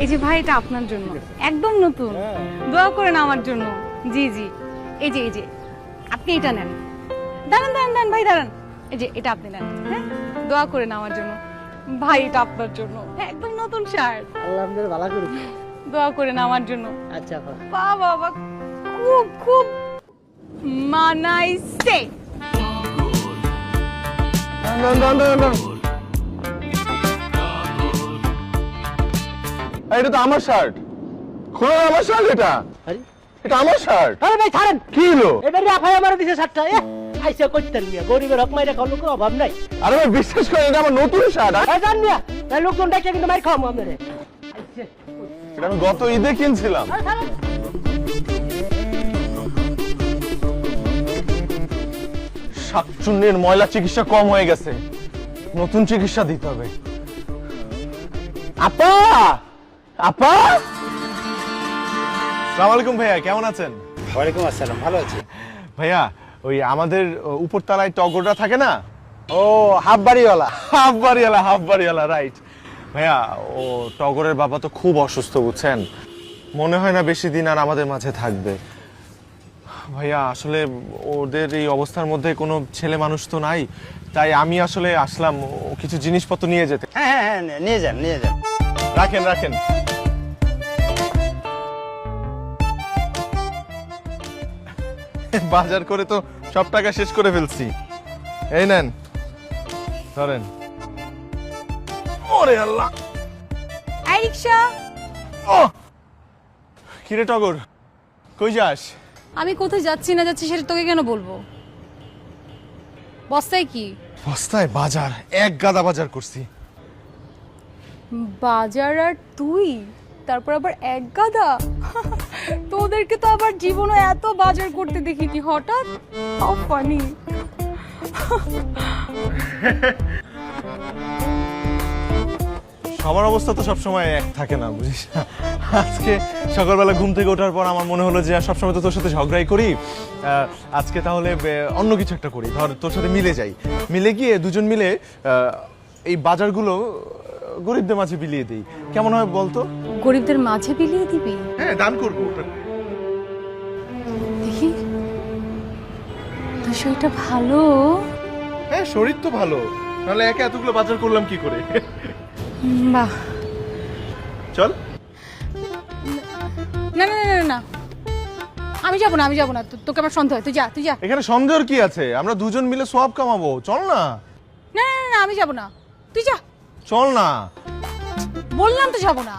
এই যে ভাই, এটা আপনার জন্য, একদম নতুন। দোয়া করেন আমার জন্য। জি জি, এই যে আপনি এটা নেন। দাঁড়ান দাঁড়ান দাঁড়ান ভাই, দাঁড়ান। এই যে এটা আপনি নেন, হ্যাঁ? দোয়া করেন আমার জন্য। ভাই, এটা আপনার জন্য, একদম নতুন শার্ট। আল্লাহ আপনাদের ভালো করুক। দোয়া করেন আমার জন্য। আচ্ছা আপা। বাহ বাবা, খুব খুব মানাইছে। এটা তো আমার শার্ট। খোলা আমার শার্ট, এটা আরে এটা আমার শার্ট। আরে ভাই ছাড়েন। কি হলো? এবারে আফাই আমার দিছে শার্টটা। আইসা কইতেন মিয়া, গরিবের হক মাইরা খাওয়ার লোকের অভাব নাই। আরে ভাই বিশ্বাস করেন, এটা আমার নতুন শার্ট। জান মিয়া, তাই লোকজন ডাকে কিন্তু মাইর খাওয়াবো আপনারে। আইসা এটা আমি গত ঈদে কিনছিলাম। আরে ছাড়েন। শাকচুন্নির ময়লা চিকিৎসা কম হয়ে গেছে, নতুন চিকিৎসা দিতে হবে। আপা, আপা। আসসালামু আলাইকুম ভাইয়া, কেমন আছেন? ওয়ালাইকুম আসসালাম, ভালো আছি। ভাইয়া, ওই আমাদের উপরতলায় টগরটা থাকে না, ও হাফ বাড়িওয়ালা। হাফ বাড়িওয়ালা, রাইট। ভাইয়া, ও টগরের বাবা তো খুব অসুস্থ, বুঝছেন? মনে হয় না বেশি দিন আর আমাদের মাঝে থাকবে। ভাইয়া, আসলে ওদের এই অবস্থার মধ্যে কোনো ছেলে মানুষ তো নাই, তাই আমি আসলে আসলাম ও কিছু জিনিসপত্র নিয়ে যেতে। হ্যাঁ হ্যাঁ হ্যাঁ, নিয়ে যান নিয়ে যান। রাখেন রাখেন। বাজার করে তো সব টাকা শেষ করে ফেলছি। এই নেন, ধরেন। ওরে আল্লাহ! এই রিকশা, ও কিরে টগর, কই যাস? আমি কোথায় যাচ্ছি না যাচ্ছি সেটা তোকে কেন বলবো? বস্তায় কি? বস্তায় বাজার, এক গাদা বাজার করছি। বাজার আর তুই, তারপর আবার এক গাদা। তোদেরকে তো আবার জীবনে এত বাজার করতে দেখিনি, হঠাৎ। How funny. সবার অবস্থা তো সবসময় এক থাকে না, বুঝিস না? আজকে সকালবেলা ঘুম থেকে ওঠার পর আমার মনে হলো যে সবসময় তো তোর সাথে ঝগড়াই করি, আজকে তাহলে অন্য কিছু একটা করি। ধর, তোর সাথে মিলে যাই, মিলে গিয়ে দুজন মিলে এই বাজারগুলো গরিবদের মাঝে বিলিয়ে দিই। কেমন হয় বলতো? গরিবদের মাঝে বিলিয়ে দিবি? হ্যাঁ, দান করবো। দেখি, বিষয়টা ভালো। হ্যাঁ, শরীর তো ভালো, নাহলে একা এতগুলো বাজার করলাম কি করে? বাহ। চল। না না না না, আমি যাবো না, আমি যাবো না। তোকে আমার সন্দেহ হয়, তুই যা, তুই যা। এখানে সন্দেহের কি আছে? আমরা দুজন মিলে সব কামাবো, চল না। না না না, আমি যাবো না, তুই যা। চল না। বললাম তো যাবো না।